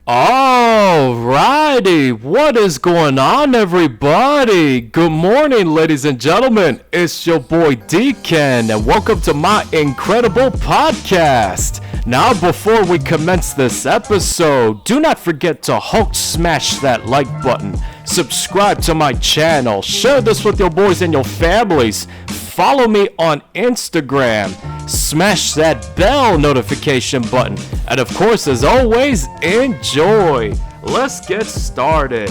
Alrighty, what is going on, everybody? Good morning, ladies and gentlemen. It's your boy DKEN, and welcome to my incredible podcast. Now, before we commence this episode, do not forget to Hulk smash that like button, subscribe to my channel, share this with your boys and your families, follow me on Instagram, smash that bell notification button, and of course, as always, enjoy. Let's get started.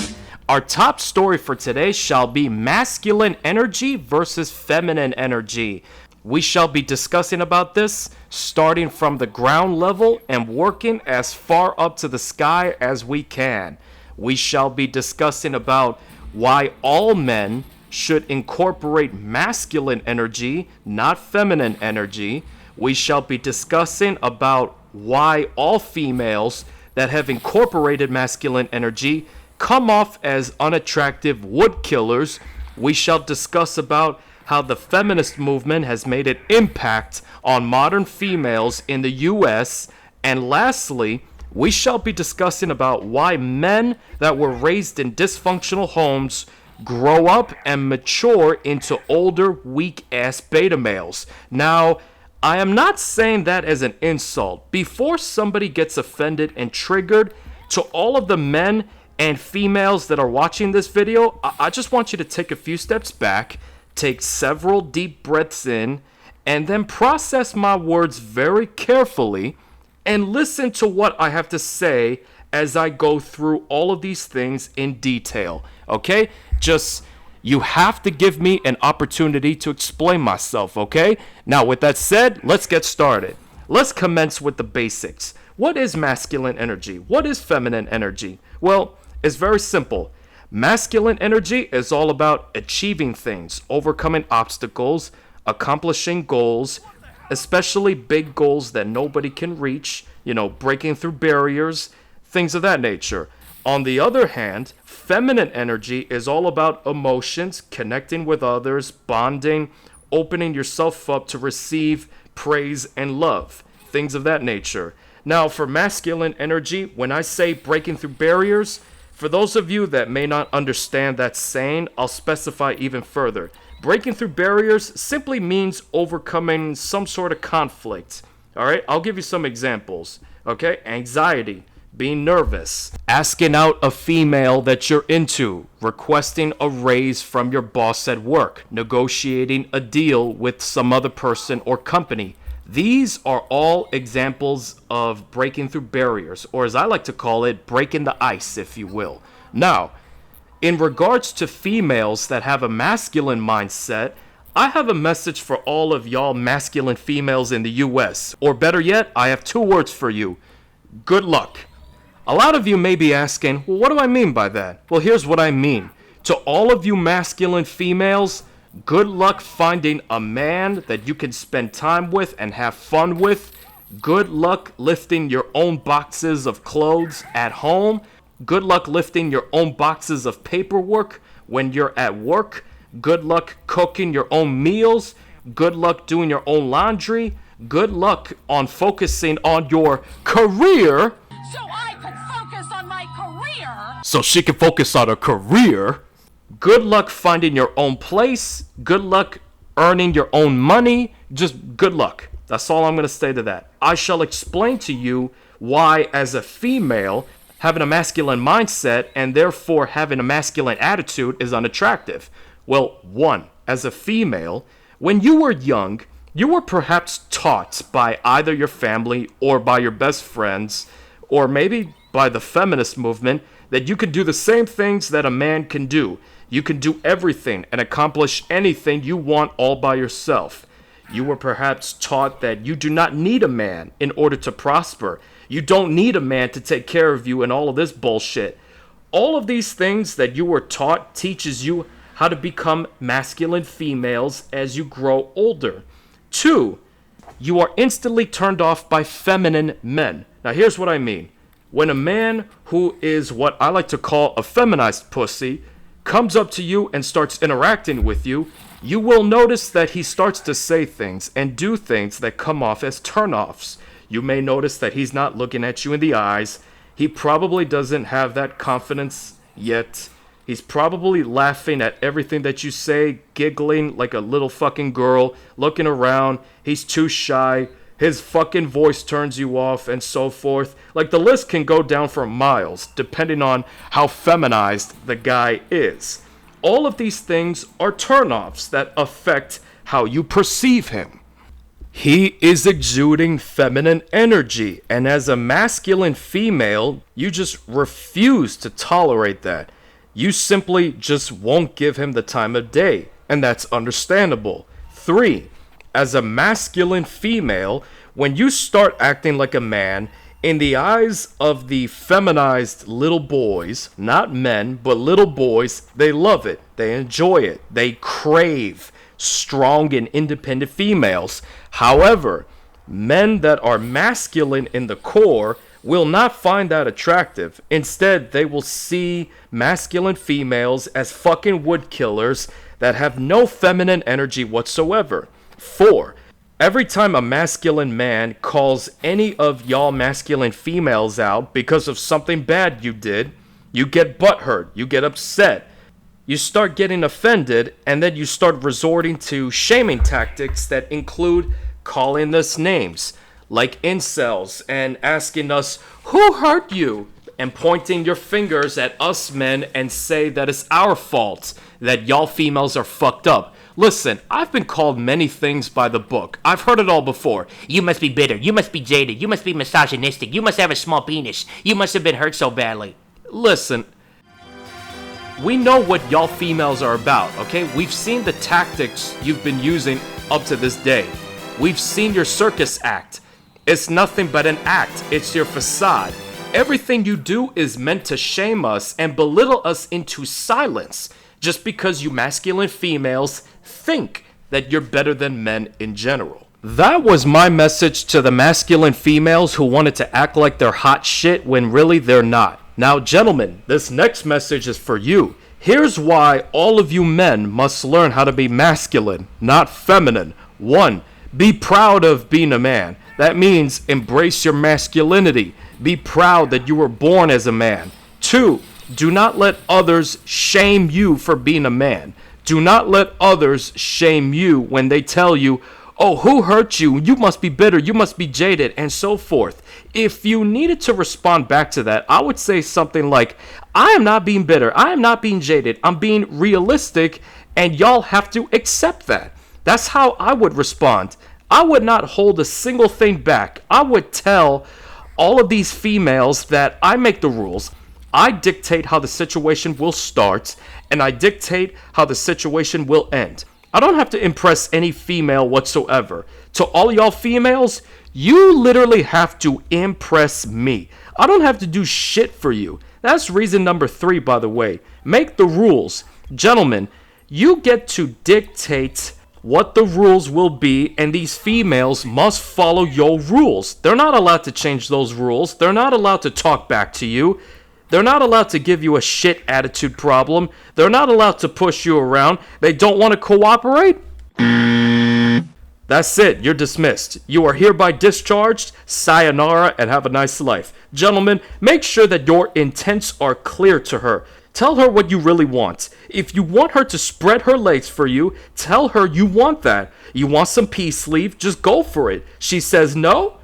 Our top story for today shall be masculine energy versus feminine energy. We shall be discussing about this starting from the ground level and working as far up to the sky as we can. We shall be discussing about why all men should incorporate masculine energy, not feminine energy. We shall be discussing about why all females that have incorporated masculine energy come off as unattractive wood killers. We shall discuss about how the feminist movement has made an impact on modern females in the US. And lastly, we shall be discussing about why men that were raised in dysfunctional homes grow up and mature into older, weak-ass beta males. Now, I am not saying that as an insult. Before somebody gets offended and triggered, to all of the men and females that are watching this video, I just want you to take a few steps back, take several deep breaths in, and then process my words very carefully and listen to what I have to say as I go through all of these things in detail, okay? You have to give me an opportunity to explain myself, okay? Now, with that said, let's get started. Let's commence with the basics. What is masculine energy? What is feminine energy? Well, it's very simple. Masculine energy is all about achieving things, overcoming obstacles, accomplishing goals, especially big goals that nobody can reach, breaking through barriers, things of that nature. On the other hand, feminine energy is all about emotions, connecting with others, bonding, opening yourself up to receive praise and love, things of that nature. Now, for masculine energy, when I say breaking through barriers, for those of you that may not understand that saying, I'll specify even further. Breaking through barriers simply means overcoming some sort of conflict. All right, I'll give you some examples. Okay, anxiety, being nervous, asking out a female that you're into, requesting a raise from your boss at work, negotiating a deal with some other person or company. These are all examples of breaking through barriers, or as I like to call it, breaking the ice, if you will. Now, in regards to females that have a masculine mindset, I have a message for all of y'all masculine females in the US. Or better yet, I have two words for you. Good luck. A lot of you may be asking, well, what do I mean by that? Well, here's what I mean. To all of you masculine females, good luck finding a man that you can spend time with and have fun with. Good luck lifting your own boxes of clothes at home. Good luck lifting your own boxes of paperwork when you're at work. Good luck cooking your own meals. Good luck doing your own laundry. Good luck on focusing on your career. So she can focus on her career. Good luck finding your own place. Good luck earning your own money. Just good luck. That's all I'm going to say to that. I shall explain to you why, as a female, having a masculine mindset and therefore having a masculine attitude is unattractive. Well, one, as a female, when you were young, you were perhaps taught by either your family or by your best friends, or maybe by the feminist movement, that you can do the same things that a man can do. You can do everything and accomplish anything you want all by yourself. You were perhaps taught that you do not need a man in order to prosper. You don't need a man to take care of you and all of this bullshit. All of these things that you were taught teaches you how to become masculine females as you grow older. Two, you are instantly turned off by feminine men. Now here's what I mean. When a man who is what I like to call a feminized pussy comes up to you and starts interacting with you, you will notice that he starts to say things and do things that come off as turnoffs. You may notice that he's not looking at you in the eyes. He probably doesn't have that confidence yet. He's probably laughing at everything that you say, giggling like a little fucking girl, looking around. He's too shy. His fucking voice turns you off, and so forth. Like, the list can go down for miles, depending on how feminized the guy is. All of these things are turnoffs that affect how you perceive him. He is exuding feminine energy, and as a masculine female, you just refuse to tolerate that. You simply just won't give him the time of day, and that's understandable. 3. As a masculine female, when you start acting like a man, in the eyes of the feminized little boys, not men, but little boys, they love it, they enjoy it, they crave strong and independent females. However, men that are masculine in the core will not find that attractive. Instead, they will see masculine females as fucking wood killers that have no feminine energy whatsoever. 4. Every time a masculine man calls any of y'all masculine females out because of something bad you did, you get butthurt, you get upset, you start getting offended, and then you start resorting to shaming tactics that include calling us names, like incels, and asking us, "Who hurt you?" and pointing your fingers at us men and say that it's our fault that y'all females are fucked up. Listen, I've been called many things by the book. I've heard it all before. You must be bitter. You must be jaded. You must be misogynistic. You must have a small penis. You must have been hurt so badly. Listen, we know what y'all females are about, okay? We've seen the tactics you've been using up to this day. We've seen your circus act. It's nothing but an act. It's your facade. Everything you do is meant to shame us and belittle us into silence just because you masculine females think that you're better than men in general. That was my message to the masculine females who wanted to act like they're hot shit when really they're not. Now, gentlemen, this next message is for you. Here's why all of you men must learn how to be masculine, not feminine. 1. Be proud of being a man. That means embrace your masculinity. Be proud that you were born as a man. 2. Do not let others shame you for being a man. Do not let others shame you when they tell you, "Oh, who hurt you? You must be bitter. You must be jaded," and so forth. If you needed to respond back to that, I would say something like, "I am not being bitter. I am not being jaded. I'm being realistic, and y'all have to accept that." That's how I would respond. I would not hold a single thing back. I would tell all of these females that I make the rules. I dictate how the situation will start, and I dictate how the situation will end. I don't have to impress any female whatsoever. To all y'all females, you literally have to impress me. I don't have to do shit for you. That's reason number 3, by the way. Make the rules. Gentlemen, you get to dictate what the rules will be, and these females must follow your rules. They're not allowed to change those rules. They're not allowed to talk back to you. They're not allowed to give you a shit attitude problem. They're not allowed to push you around. They don't want to cooperate? That's it. You're dismissed. You are hereby discharged. Sayonara, and have a nice life. Gentlemen, make sure that your intents are clear to her. Tell her what you really want. If you want her to spread her legs for you, tell her you want that. You want some peace sleeve? Just go for it. She says no?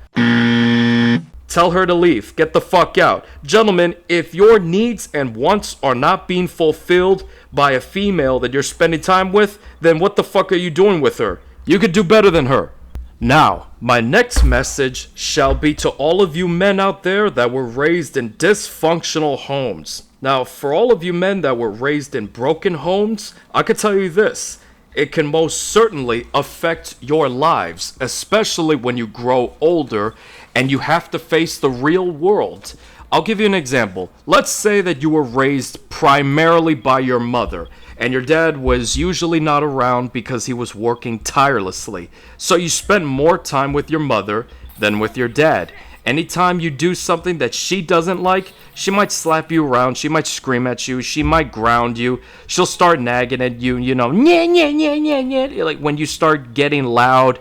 Tell her to leave. Get the fuck out. Gentlemen, if your needs and wants are not being fulfilled by a female that you're spending time with, then what the fuck are you doing with her? You could do better than her. Now, my next message shall be to all of you men out there that were raised in dysfunctional homes. Now, for all of you men that were raised in broken homes, I could tell you this. It can most certainly affect your lives, especially when you grow older and you have to face the real world. I'll give you an example. Let's say that you were raised primarily by your mother, and your dad was usually not around because he was working tirelessly. So you spend more time with your mother than with your dad. Anytime you do something that she doesn't like, she might slap you around, she might scream at you, she might ground you, she'll start nagging at you, you know, like when you start getting loud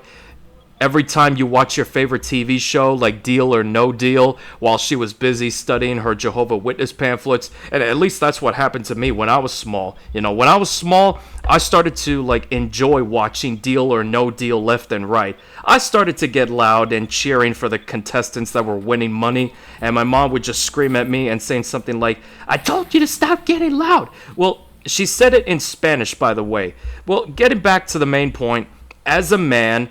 every time you watch your favorite TV show like Deal or No Deal while she was busy studying her Jehovah's Witness pamphlets. And at least that's what happened to me when I was small. When I was small, I started to enjoy watching Deal or No Deal left and right. I started to get loud and cheering for the contestants that were winning money, and my mom would just scream at me and saying something like, "I told you to stop getting loud." Well, she said it in Spanish, by the way. Well, getting back to the main point, as a man,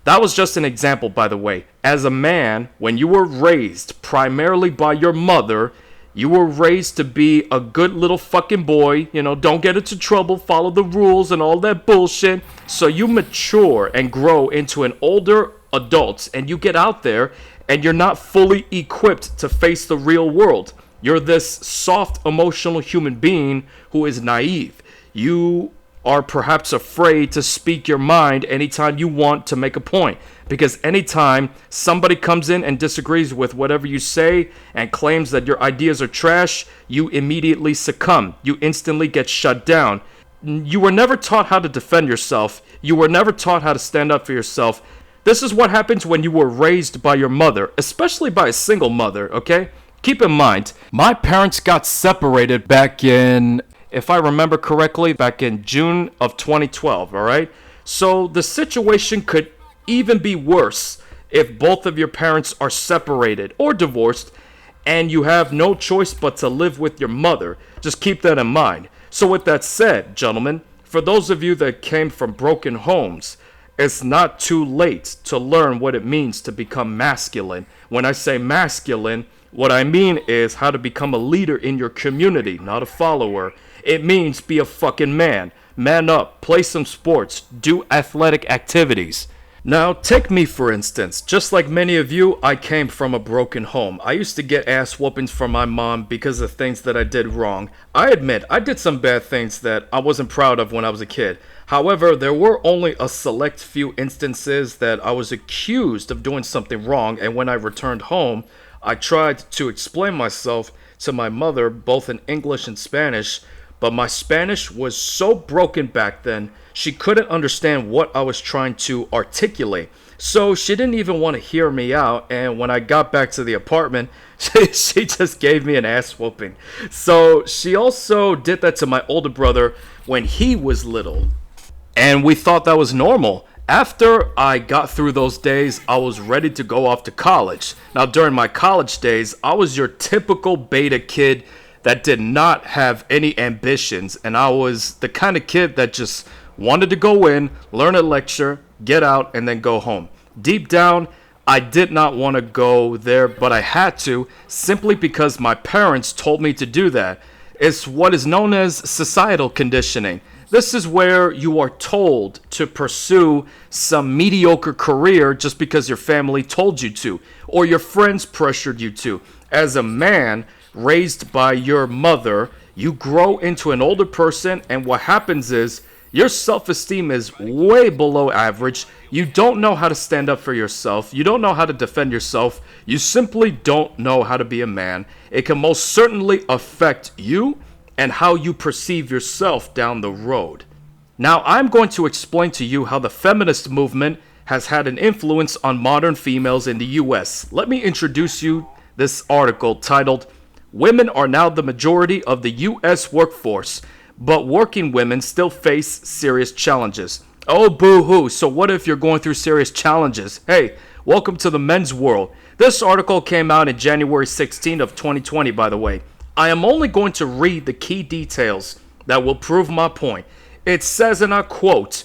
that was just an example, by the way. As a man, when you were raised primarily by your mother, you were raised to be a good little fucking boy, don't get into trouble, follow the rules and all that bullshit. So you mature and grow into an older adult, and you get out there and you're not fully equipped to face the real world. You're this soft, emotional human being who is naive. You are perhaps afraid to speak your mind anytime you want to make a point. Because anytime somebody comes in and disagrees with whatever you say and claims that your ideas are trash, you immediately succumb. You instantly get shut down. You were never taught how to defend yourself. You were never taught how to stand up for yourself. This is what happens when you were raised by your mother, especially by a single mother, okay? Keep in mind, my parents got separated back in, if I remember correctly, back in June of 2012, all right? So the situation could even be worse if both of your parents are separated or divorced and you have no choice but to live with your mother. Just keep that in mind. So with that said, gentlemen, for those of you that came from broken homes, it's not too late to learn what it means to become masculine. When I say masculine, what I mean is how to become a leader in your community, not a follower. It means be a fucking man. Man up, play some sports, do athletic activities. Now, take me for instance. Just like many of you, I came from a broken home. I used to get ass whoopings from my mom because of things that I did wrong. I admit, I did some bad things that I wasn't proud of when I was a kid. However, there were only a select few instances that I was accused of doing something wrong, and when I returned home, I tried to explain myself to my mother, both in English and Spanish, but my Spanish was so broken back then, she couldn't understand what I was trying to articulate. So she didn't even want to hear me out, and when I got back to the apartment, she just gave me an ass whooping. So she also did that to my older brother when he was little, and we thought that was normal. After I got through those days, I was ready to go off to college. Now, during my college days, I was your typical beta kid that did not have any ambitions, and I was the kind of kid that just wanted to go in, learn a lecture, get out, and then go home. Deep down, I did not want to go there, but I had to, simply because my parents told me to do that. It's what is known as societal conditioning. This is where you are told to pursue some mediocre career just because your family told you to, or your friends pressured you to. As a man raised by your mother, you grow into an older person, and what happens is your self-esteem is way below average. You don't know how to stand up for yourself. You don't know how to defend yourself. You simply don't know how to be a man. It can most certainly affect you and how you perceive yourself down the road. Now, I'm going to explain to you how the feminist movement has had an influence on modern females in the US. Let me introduce you this article titled, "Women are now the majority of the US workforce, but working women still face serious challenges." Oh, boo-hoo. So what if you're going through serious challenges? Hey, welcome to the men's world. This article came out in January 16th of 2020, by the way. I am only going to read the key details that will prove my point. It says, and I quote,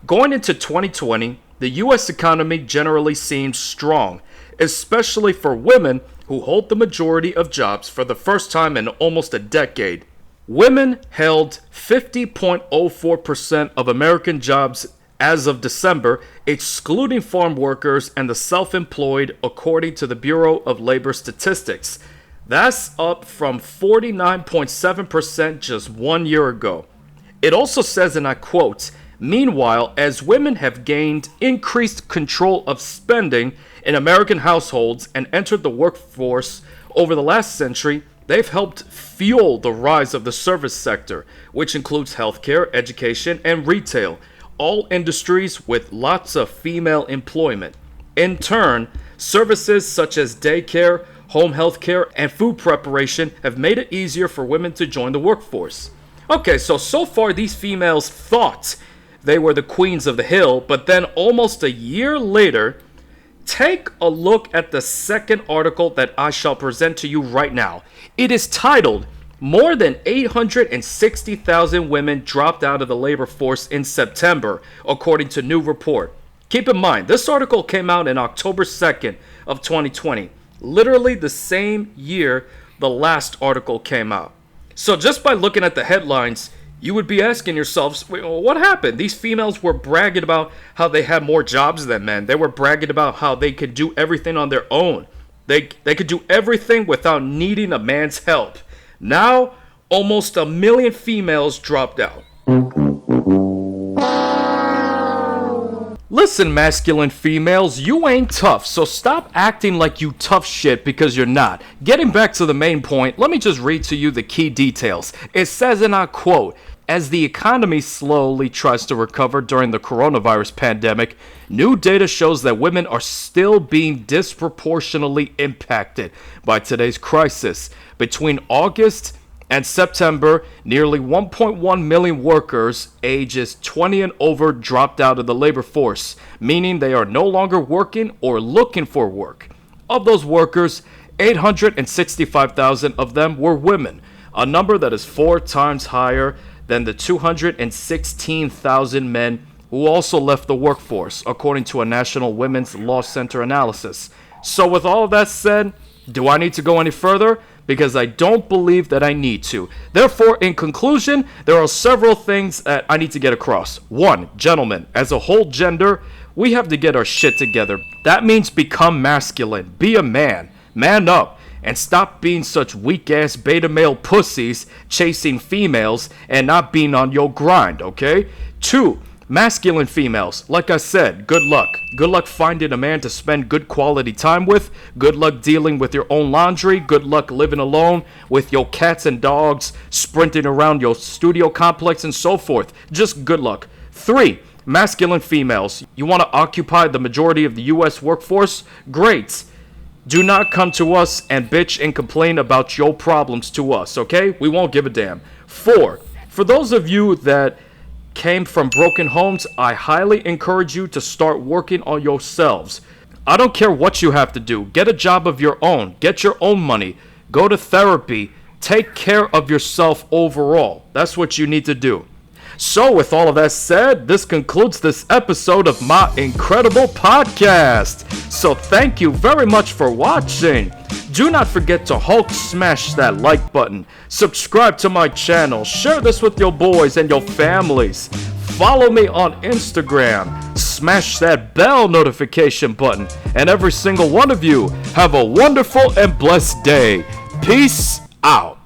"Going into 2020, the U.S. economy generally seems strong, especially for women who hold the majority of jobs for the first time in almost a decade. Women held 50.04% of American jobs as of December, excluding farm workers and the self-employed, according to the Bureau of Labor Statistics. That's up from 49.7% just 1 year ago." It also says, and I quote, "Meanwhile, as women have gained increased control of spending in American households and entered the workforce over the last century, they've helped fuel the rise of the service sector, which includes healthcare, education, and retail. all industries with lots of female employment. In turn, services such as daycare, home health care, and food preparation have made it easier for women to join the workforce. Okay, so far these females thought they were the queens of the hill, but then almost a year later, take a look at the second article that I shall present to you right now. It is titled, "More than 860,000 Women Dropped Out of the Labor Force in September," according to new report. Keep in mind, this article came out in October 2nd of 2020, literally the same year the last article came out. So just by looking at the headlines, you would be asking yourselves, what happened? These females were bragging about how they had more jobs than men. They were bragging about how they could do everything on their own. They could do everything without needing a man's help. Now, almost 1 million females dropped out. Listen, masculine females, you ain't tough, so stop acting like you tough shit because you're not. Getting back to the main point, let me just read to you the key details. It says, and I quote, "As the economy slowly tries to recover during the coronavirus pandemic, new data shows that women are still being disproportionately impacted by today's crisis. Between August and September, nearly 1.1 million workers ages 20 and over dropped out of the labor force, meaning they are no longer working or looking for work. Of those workers, 865,000 of them were women, a number that is 4 times higher than the 216,000 men who also left the workforce, according to a National Women's Law Center analysis. So with all of that said, do I need to go any further? Because I don't believe that I need to. Therefore, in conclusion, there are several things that I need to get across. 1, gentlemen, as a whole gender, we have to get our shit together. That means become masculine. Be a man. Man up. And stop being such weak-ass beta male pussies chasing females and not being on your grind, okay? 2, masculine females, like I said, good luck. Good luck finding a man to spend good quality time with. Good luck dealing with your own laundry. Good luck living alone with your cats and dogs, sprinting around your studio complex and so forth. Just good luck. 3, masculine females, you want to occupy the majority of the U.S. workforce? Great. Do not come to us and bitch and complain about your problems to us, okay? We won't give a damn. 4, for those of you that came from broken homes, I highly encourage you to start working on yourselves. I don't care what you have to do. Get a job of your own. Get your own money. Go to therapy. Take care of yourself overall. That's what you need to do. So with all of that said, this concludes this episode of my incredible podcast. So thank you very much for watching. Do not forget to Hulk smash that like button. Subscribe to my channel. Share this with your boys and your families. Follow me on Instagram. Smash that bell notification button. And every single one of you, have a wonderful and blessed day. Peace out.